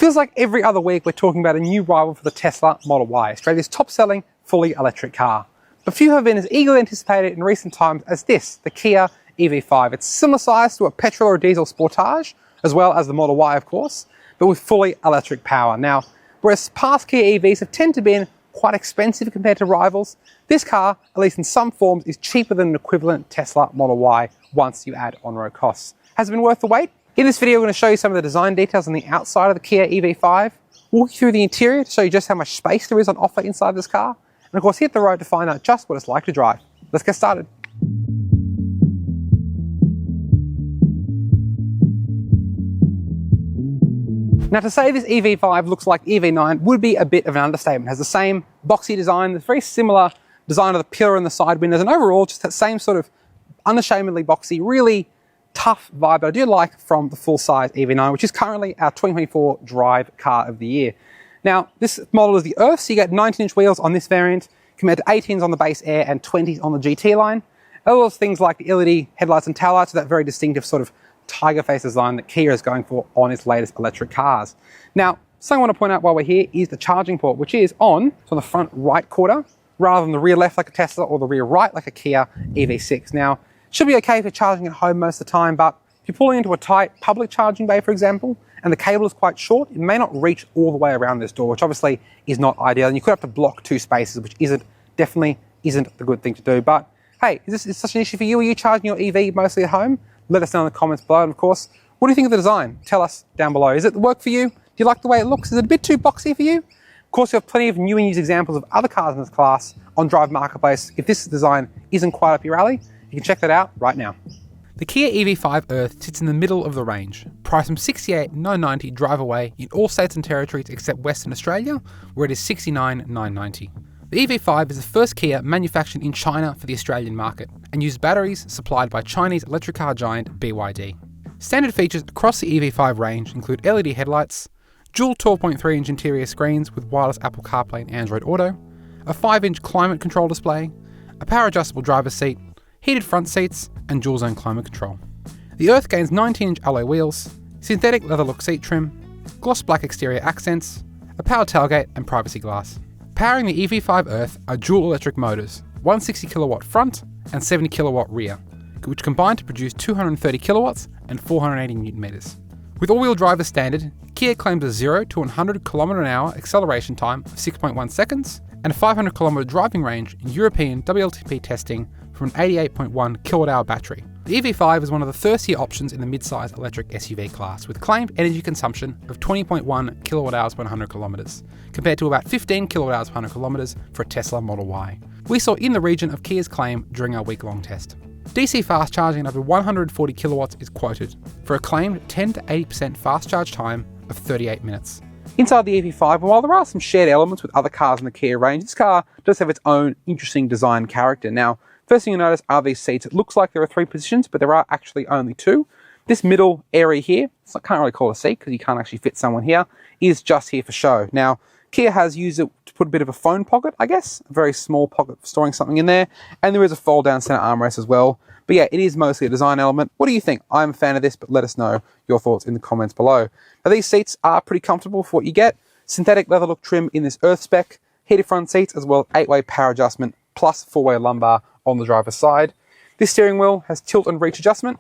Feels like every other week we're talking about a new rival for the Tesla Model Y, Australia's top-selling fully electric car. But few have been as eagerly anticipated in recent times as this, the Kia EV5. It's similar size to a petrol or diesel Sportage, as well as the Model Y of course, but with fully electric power. Now, whereas past Kia EVs have tended to be quite expensive compared to rivals, this car, at least in some forms, is cheaper than an equivalent Tesla Model Y once you add on-road costs. Has it been worth the wait? In this video, we're going to show you some of the design details on the outside of the Kia EV5, walk you through the interior to show you just how much space there is on offer inside this car, and of course hit the road to find out just what it's like to drive. Let's get started. Now, to say this EV5 looks like EV9 would be a bit of an understatement. It has the same boxy design, the very similar design of the pillar and the side windows, and overall just that same sort of unashamedly boxy, really tough vibe that I do like from the full-size EV9, which is currently our 2024 Drive car of the year. Now, this model is the Earth, so you get 19-inch wheels on this variant, compared to 18s on the base Air and 20s on the GT line. As well as things like the LED headlights and taillights, so that very distinctive sort of tiger face design that Kia is going for on its latest electric cars. Now, something I want to point out while we're here is the charging port, which is on the front right quarter, rather than the rear left like a Tesla or the rear right like a Kia EV6. Now, should be okay if you're charging at home most of the time, but if you're pulling into a tight public charging bay, for example, and the cable is quite short, it may not reach all the way around this door, which obviously is not ideal, and you could have to block two spaces, which definitely isn't the good thing to do. But hey, is this such an issue for you? Are you charging your EV mostly at home? Let us know in the comments below, and of course, what do you think of the design? Tell us down below. Is it work for you? Do you like the way it looks? Is it a bit too boxy for you? Of course, we have plenty of new and used examples of other cars in this class on Drive Marketplace. If this design isn't quite up your alley, you can check that out right now. The Kia EV5 Earth sits in the middle of the range, priced from $68,990 drive away in all states and territories except Western Australia, where it is $69,990. The EV5 is the first Kia manufactured in China for the Australian market and uses batteries supplied by Chinese electric car giant BYD. Standard features across the EV5 range include LED headlights, dual 12.3-inch interior screens with wireless Apple CarPlay and Android Auto, a 5-inch climate control display, a power adjustable driver's seat, heated front seats, and dual zone climate control. The Earth gains 19-inch alloy wheels, synthetic leather look seat trim, gloss black exterior accents, a powered tailgate and privacy glass. Powering the EV5 Earth are dual electric motors, 160 kilowatt front and 70 kilowatt rear, which combine to produce 230 kilowatts and 480 newton meters. With all-wheel drive as standard, Kia claims a 0 to 100 km/h acceleration time of 6.1 seconds and a 500 km driving range in European WLTP testing from an 88.1 kWh battery. The EV5 is one of the thirstier options in the mid-size electric SUV class, with claimed energy consumption of 20.1 kWh per 100 km, compared to about 15 kWh per 100 km for a Tesla Model Y. We saw in the region of Kia's claim during our week-long test. DC fast charging of over 140 kilowatts is quoted, for a claimed 10 to 80% fast charge time of 38 minutes. Inside the EV5, and while there are some shared elements with other cars in the Kia range, this car does have its own interesting design character. Now, first thing you notice are these seats. It looks like there are 3 positions, but there are actually only 2. This middle area here, I can't really call it a seat because you can't actually fit someone here, is just here for show. Now, Kia has used it to put a bit of a phone pocket, I guess, a very small pocket for storing something in there, and there is a fold-down center armrest as well. But yeah, it is mostly a design element. What do you think? I'm a fan of this, but let us know your thoughts in the comments below. Now, these seats are pretty comfortable for what you get. Synthetic leather look trim in this Earth spec, heated front seats, as well as 8-way power adjustment, plus 4-way lumbar on the driver's side. This steering wheel has tilt and reach adjustment,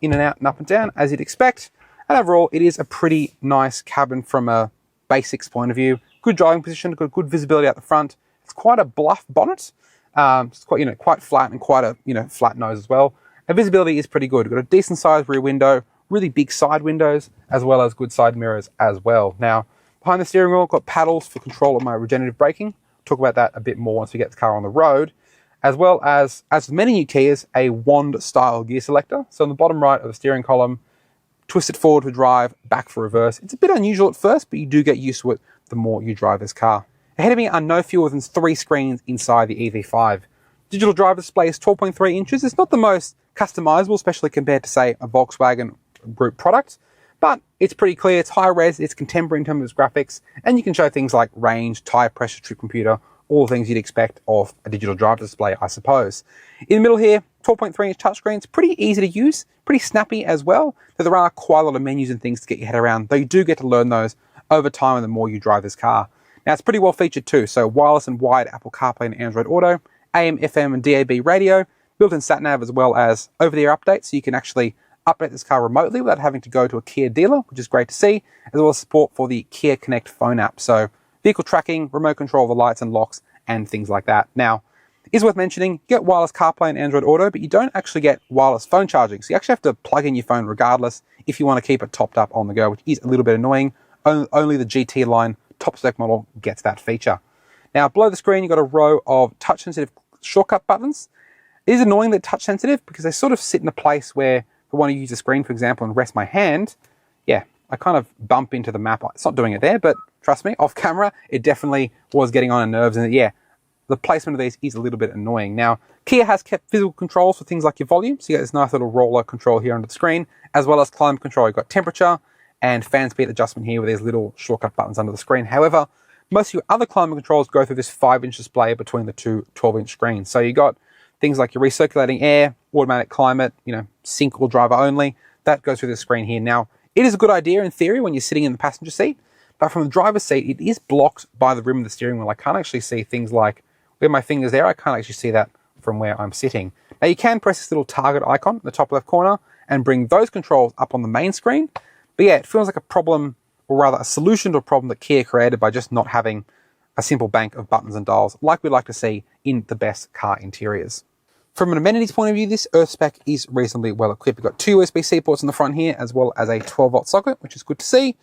in and out and up and down, as you'd expect. And overall, it is a pretty nice cabin from a basics point of view. Good driving position, got good visibility out the front. It's quite a bluff bonnet. It's quite, quite flat and quite a, flat nose as well. And visibility is pretty good. Got a decent sized rear window, really big side windows, as well as good side mirrors as well. Now, behind the steering wheel, got paddles for control of my regenerative braking. Talk about that a bit more once we get the car on the road. As well as with many new Kias, a wand-style gear selector. So on the bottom right of the steering column, twist it forward for drive, back for reverse. It's a bit unusual at first, but you do get used to it the more you drive this car. Ahead of me are no fewer than 3 screens inside the EV5. Digital driver display is 12.3 inches. It's not the most customizable, especially compared to, say, a Volkswagen Group product, but it's pretty clear, it's high res, it's contemporary in terms of its graphics, and you can show things like range, tire pressure, trip computer, all the things you'd expect of a digital driver display, I suppose. In the middle here, 12.3-inch touchscreens, pretty easy to use, pretty snappy as well, though there are quite a lot of menus and things to get your head around, though you do get to learn those over time and the more you drive this car. Now, it's pretty well featured too. So wireless and wired Apple CarPlay and Android Auto, AM, FM and DAB radio, built-in sat-nav, as well as over-the-air updates. So you can actually update this car remotely without having to go to a Kia dealer, which is great to see, as well as support for the Kia Connect phone app. So vehicle tracking, remote control of the lights and locks, and things like that. Now, it is worth mentioning, you get wireless CarPlay and Android Auto, but you don't actually get wireless phone charging. So you actually have to plug in your phone regardless if you want to keep it topped up on the go, which is a little bit annoying. Only the GT line top spec model gets that feature. Now, below the screen, you've got a row of touch-sensitive shortcut buttons. It is annoying that touch sensitive because they sort of sit in a place where if I want to use the screen, for example, and rest my hand, yeah, I kind of bump into the map. It's not doing it there, but trust me, off camera, it definitely was getting on nerves. And yeah, the placement of these is a little bit annoying. Now, Kia has kept physical controls for things like your volume. So you got this nice little roller control here under the screen, as well as climate control. You've got temperature and fan speed adjustment here with these little shortcut buttons under the screen. However, most of your other climate controls go through this 5-inch display between the two 12-inch screens. So you got things like your recirculating air, automatic climate, sync or driver only. That goes through the screen here. Now, it is a good idea in theory when you're sitting in the passenger seat, but from the driver's seat, it is blocked by the rim of the steering wheel. I can't actually see things like where my finger's there. I can't actually see that from where I'm sitting. Now, you can press this little target icon in the top left corner and bring those controls up on the main screen. But yeah, it feels like a problem, or rather a solution to a problem that Kia created by just not having a simple bank of buttons and dials like we'd like to see in the best car interiors. From an amenities point of view, this Earth spec is reasonably well equipped. We've got 2 USB-C ports in the front here, as well as a 12-volt socket, which is good to see.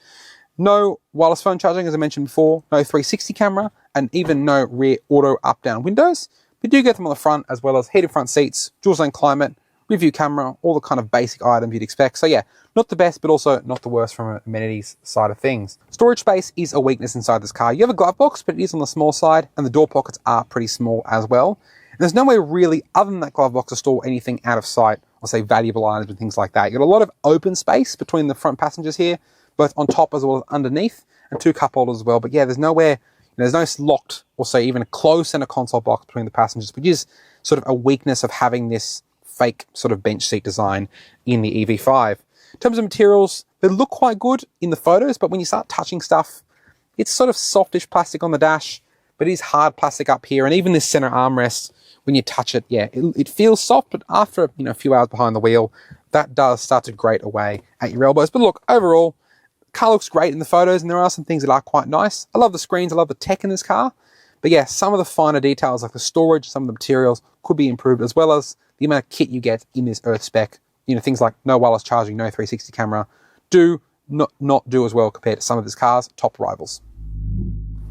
No wireless phone charging, as I mentioned before, no 360 camera, and even no rear auto up-down windows. We do get them on the front, as well as heated front seats, dual-zone climate, rear-view camera, all the kind of basic items you'd expect. So yeah, not the best, but also not the worst from an amenities side of things. Storage space is a weakness inside this car. You have a glove box, but it is on the small side, and the door pockets are pretty small as well. And there's nowhere really, other than that glove box, to store anything out of sight, or say valuable items and things like that. You've got a lot of open space between the front passengers here, both on top as well as underneath, and 2 cup holders as well. But yeah, there's nowhere, there's no locked, or say even a closed center console box between the passengers, which is sort of a weakness of having this fake sort of bench seat design in the EV5. In terms of materials, they look quite good in the photos, but when you start touching stuff, it's sort of softish plastic on the dash, but it is hard plastic up here. And even this center armrest, when you touch it, yeah, it feels soft, but after a few hours behind the wheel, that does start to grate away at your elbows. But look, overall, the car looks great in the photos, and there are some things that are quite nice. I love the screens, I love the tech in this car, but yeah, some of the finer details like the storage, some of the materials could be improved, as well as the amount of kit you get in this Earth spec. Things like no wireless charging, no 360 camera, do not do as well compared to some of this car's top rivals.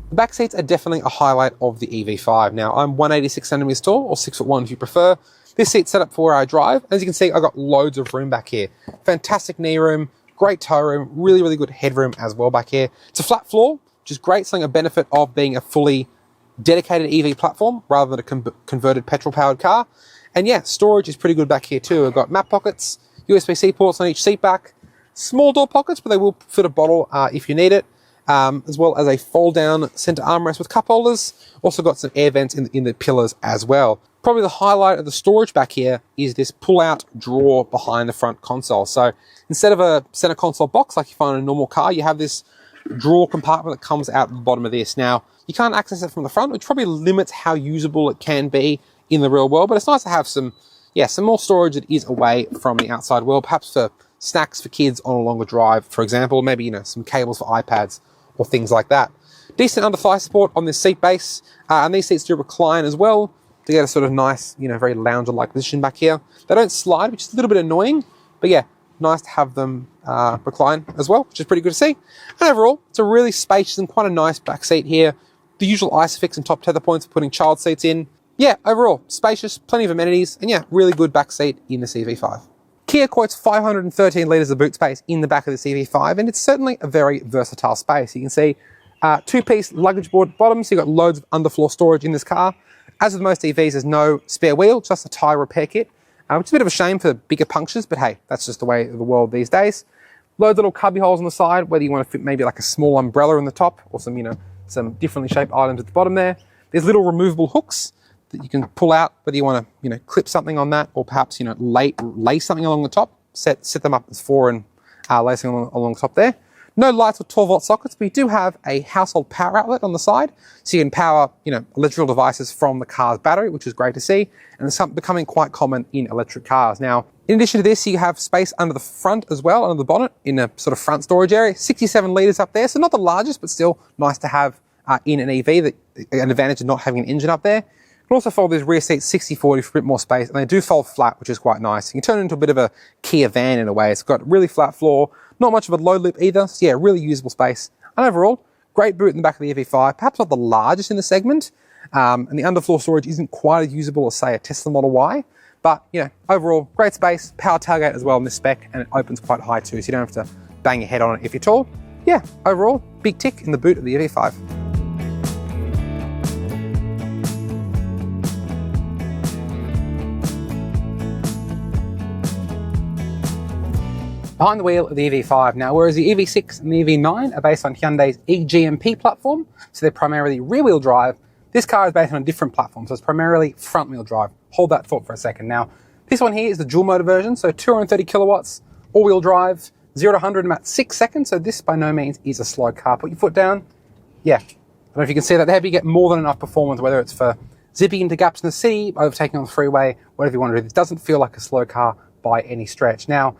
The back seats are definitely a highlight of the EV5. Now, I'm 186 centimeters tall, or 6'1" if you prefer. This seat's set up for where I drive. As you can see, I've got loads of room back here. Fantastic knee room, great toe room, really, really good headroom as well back here. It's a flat floor, which is great, something a benefit of being a fully dedicated EV platform rather than a converted petrol-powered car. And yeah, storage is pretty good back here too. I've got map pockets, USB-C ports on each seat back, small door pockets, but they will fit a bottle if you need it. As well as a fold-down center armrest with cup holders. Also got some air vents in the pillars as well. Probably the highlight of the storage back here is this pull-out drawer behind the front console. So instead of a center console box like you find in a normal car, you have this drawer compartment that comes out the bottom of this. Now, you can't access it from the front, which probably limits how usable it can be in the real world, but it's nice to have some more storage that is away from the outside world, perhaps for snacks for kids on a longer drive, for example, maybe, some cables for iPads, or things like that. Decent underthigh support on this seat base, and these seats do recline as well to get a sort of nice, very lounger-like position back here. They don't slide, which is a little bit annoying, but yeah, nice to have them recline as well, which is pretty good to see. And overall, it's a really spacious and quite a nice back seat here. The usual ISOFIX and top tether points for putting child seats in. Yeah, overall, spacious, plenty of amenities, and yeah, really good back seat in the EV5. Kia quotes 513 litres of boot space in the back of this EV5, and it's certainly a very versatile space. You can see 2-piece luggage board bottom, so you've got loads of underfloor storage in this car. As with most EVs, there's no spare wheel, just a tyre repair kit, which is a bit of a shame for bigger punctures, but hey, that's just the way of the world these days. Loads of little cubby holes on the side, whether you want to fit maybe like a small umbrella in the top, or some differently shaped items at the bottom there. There's little removable hooks that you can pull out, whether you want to, clip something on that, or perhaps, lay something along the top, set them up as 4 and lay something along the top there. No lights or 12-volt sockets, but you do have a household power outlet on the side, so you can power, electrical devices from the car's battery, which is great to see, and it's becoming quite common in electric cars. Now, in addition to this, you have space under the front as well, under the bonnet, in a sort of front storage area. 67 litres up there, so not the largest, but still nice to have in an EV, an advantage of not having an engine up there. You can also fold these rear seats 60-40 for a bit more space, and they do fold flat, which is quite nice. You can turn it into a bit of a Kia van in a way. It's got really flat floor, not much of a low lip either, so yeah, really usable space. And overall, great boot in the back of the EV5, perhaps not the largest in the segment, and the underfloor storage isn't quite as usable as, say, a Tesla Model Y, but overall, great space, power tailgate as well in this spec, and it opens quite high too, so you don't have to bang your head on it if you're tall. Yeah, overall, big tick in the boot of the EV5. Behind the wheel of the EV5 now, whereas the EV6 and the EV9 are based on Hyundai's eGMP platform, so they're primarily rear-wheel drive, this car is based on a different platform, so it's primarily front-wheel drive. Hold that thought for a second. Now, this one here is the dual motor version, so 230 kilowatts, all-wheel drive, 0 to 100 in about 6 seconds, so this by no means is a slow car. Put your foot down, yeah. I don't know if you can see that there, but you get more than enough performance, whether it's for zipping into gaps in the city, overtaking on the freeway, whatever you want to do. This doesn't feel like a slow car by any stretch. Now,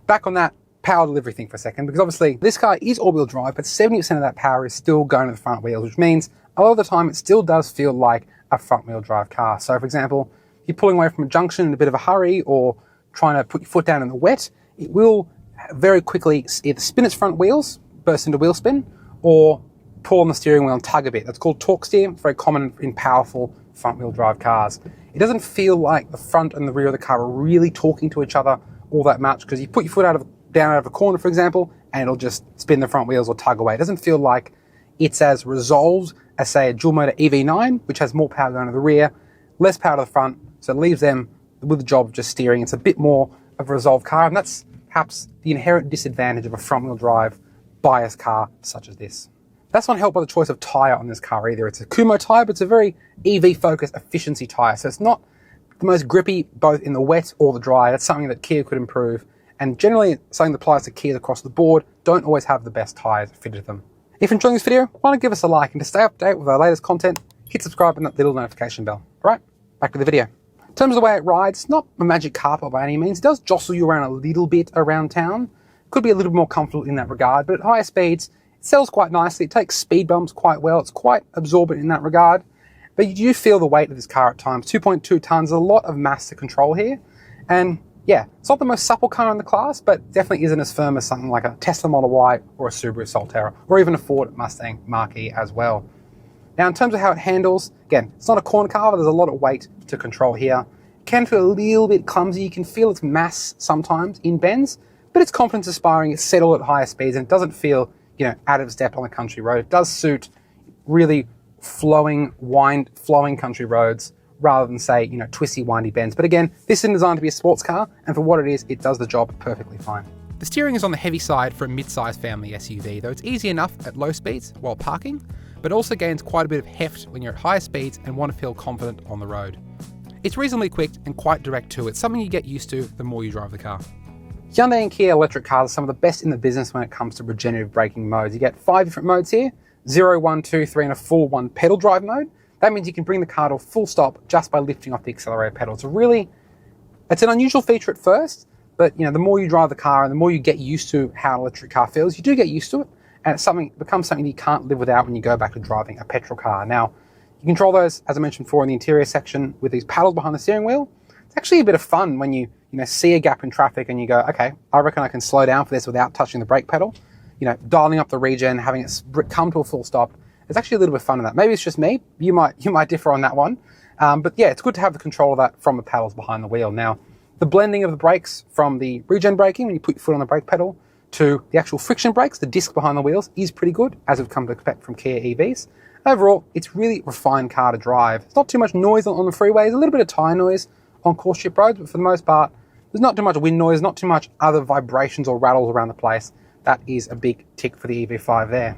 back on that power delivery thing for a second, because obviously this car is all-wheel drive, but 70% of that power is still going to the front wheels, which means a lot of the time it still does feel like a front-wheel drive car. So for example, if you're pulling away from a junction in a bit of a hurry or trying to put your foot down in the wet, it will very quickly either spin its front wheels, burst into wheel spin, or pull on the steering wheel and tug a bit. That's called torque steer. It's very common in powerful front-wheel drive cars. It doesn't feel like the front and the rear of the car are really talking to each other all that much, because you put your foot down out of a corner, for example, and it'll just spin the front wheels or tug away. It doesn't feel like it's as resolved as, say, a dual motor EV9, which has more power going to the rear, less power to the front, so it leaves them with the job of just steering. It's a bit more of a resolved car, and that's perhaps the inherent disadvantage of a front-wheel drive biased car such as this. That's not helped by the choice of tyre on this car either. It's a Kumo tyre, but it's a very EV-focused efficiency tyre, so it's not the most grippy both in the wet or the dry. That's something that Kia could improve, and generally something that applies to Kias across the board. Don't always have the best tyres fitted to them. If you're enjoying this video, why not give us a like, and to stay up to date with our latest content, hit subscribe and that little notification bell. Alright, back to the video. In terms of the way it rides, it's not a magic carpet by any means. It does jostle you around a little bit around town. Could be a little more comfortable in that regard, but at higher speeds, it settles quite nicely. It takes speed bumps quite well. It's quite absorbent in that regard, but you do feel the weight of this car at times. 2.2 tons, a lot of mass to control here, and yeah, it's not the most supple car in the class, but definitely isn't as firm as something like a Tesla Model Y or a Subaru Solterra, or even a Ford Mustang Mach-E as well. Now, in terms of how it handles, again, it's not a corner car, but there's a lot of weight to control here. It can feel a little bit clumsy. You can feel its mass sometimes in bends, but it's confidence aspiring. It's settled at higher speeds, and it doesn't feel, out of step on a country road. It does suit really flowing country roads, rather than, say, twisty, windy bends. But again, this isn't designed to be a sports car, and for what it is, it does the job perfectly fine. The steering is on the heavy side for a mid-sized family SUV, though it's easy enough at low speeds while parking, but also gains quite a bit of heft when you're at higher speeds and want to feel confident on the road. It's reasonably quick and quite direct too. It's something you get used to the more you drive the car. Hyundai and Kia electric cars are some of the best in the business when it comes to regenerative braking modes. You get 5 different modes here, 0, 1, 2, 3, and a full 1 pedal drive mode. That means you can bring the car to a full stop just by lifting off the accelerator pedal. It's an unusual feature at first, but the more you drive the car and the more you get used to how an electric car feels, you do get used to it, and it becomes something you can't live without when you go back to driving a petrol car. Now, you control those, as I mentioned before, in the interior section with these paddles behind the steering wheel. It's actually a bit of fun when you see a gap in traffic and you go, okay, I reckon I can slow down for this without touching the brake pedal. Dialing up the regen, having it come to a full stop. It's actually a little bit of fun in that. Maybe it's just me. You might differ on that one. But yeah, it's good to have the control of that from the paddles behind the wheel. Now, the blending of the brakes from the regen braking, when you put your foot on the brake pedal, to the actual friction brakes, the disc behind the wheels, is pretty good, as we've come to expect from Kia EVs. Overall, it's really a refined car to drive. It's not too much noise on the freeways, a little bit of tyre noise on coarse strip roads, but for the most part, there's not too much wind noise, not too much other vibrations or rattles around the place. That is a big tick for the EV5 there.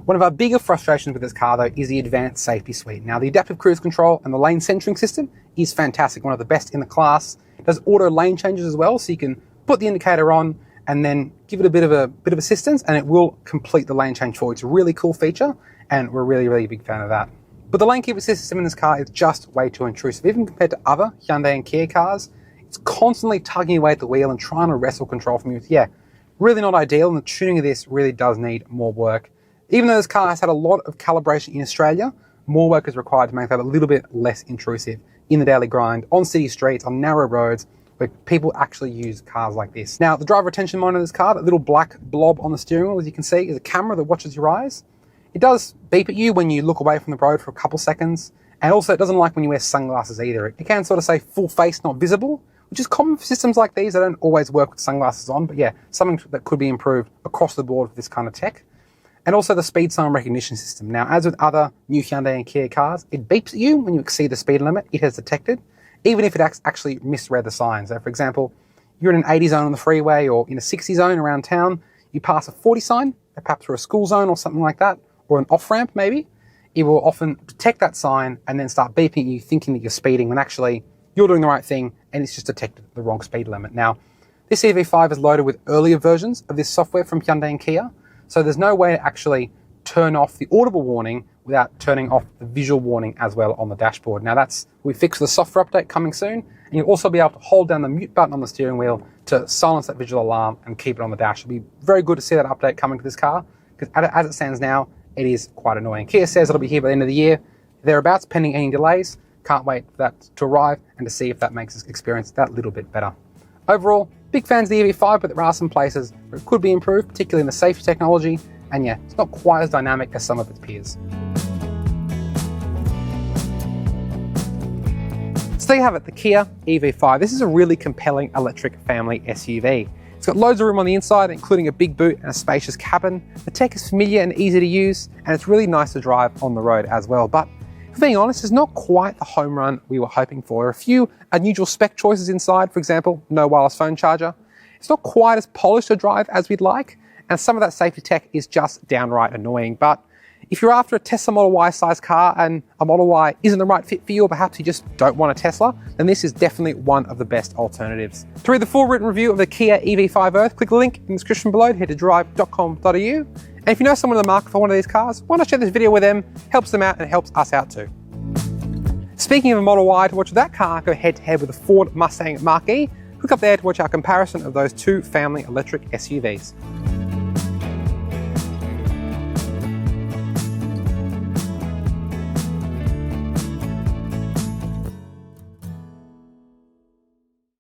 One of our bigger frustrations with this car, though, is the advanced safety suite. Now, the adaptive cruise control and the lane centering system is fantastic, one of the best in the class. It does auto lane changes as well, so you can put the indicator on and then give it a bit of assistance, and it will complete the lane change for you. It's a really cool feature, and we're really big fan of that. But the lane keep assist system in this car is just way too intrusive. Even compared to other Hyundai and Kia cars, it's constantly tugging away at the wheel and trying to wrestle control from you. Yeah, really not ideal, and the tuning of this really does need more work. Even though this car has had a lot of calibration in Australia, more work is required to make that a little bit less intrusive in the daily grind, on city streets, on narrow roads, where people actually use cars like this. Now, the driver attention monitor of this car, that little black blob on the steering wheel, as you can see, is a camera that watches your eyes. It does beep at you when you look away from the road for a couple seconds, and also it doesn't like when you wear sunglasses either. It can sort of say full face not visible, which is common for systems like these. They don't always work with sunglasses on, but yeah, something that could be improved across the board with this kind of tech. And also the speed sign recognition system. Now, as with other new Hyundai and Kia cars, it beeps at you when you exceed the speed limit it has detected, even if it actually misread the sign. So for example, you're in an 80 zone on the freeway or in a 60 zone around town, you pass a 40 sign, perhaps through a school zone or something like that, or an off-ramp maybe, it will often detect that sign and then start beeping at you thinking that you're speeding when actually you're doing the right thing and it's just detected the wrong speed limit. Now, this EV5 is loaded with earlier versions of this software from Hyundai and Kia, so there's no way to actually turn off the audible warning without turning off the visual warning as well on the dashboard. Now we fixed the software update coming soon, and you'll also be able to hold down the mute button on the steering wheel to silence that visual alarm and keep it on the dash. It'll be very good to see that update coming to this car, because as it stands now, it is quite annoying. Kia says it'll be here by the end of the year, thereabouts, pending any delays. Can't wait for that to arrive and to see if that makes this experience that little bit better. Overall, big fans of the EV5, but there are some places where it could be improved, particularly in the safety technology, and yeah, it's not quite as dynamic as some of its peers. So there you have it, the Kia EV5. This is a really compelling electric family SUV. It's got loads of room on the inside, including a big boot and a spacious cabin. The tech is familiar and easy to use, and it's really nice to drive on the road as well. But if being honest, it's not quite the home run we were hoping for. There are a few unusual spec choices inside, for example, no wireless phone charger. It's not quite as polished a drive as we'd like, and some of that safety tech is just downright annoying. But if you're after a Tesla Model Y size car and a Model Y isn't the right fit for you, or perhaps you just don't want a Tesla, then this is definitely one of the best alternatives. To read the full written review of the Kia EV5 Earth, click the link in the description below to head to Drive.com.au. And if you know someone in the market for one of these cars, why not share this video with them? Helps them out and it helps us out too. Speaking of a Model Y, to watch that car go head to head with a Ford Mustang Mach-E, click up there to watch our comparison of those two family electric SUVs.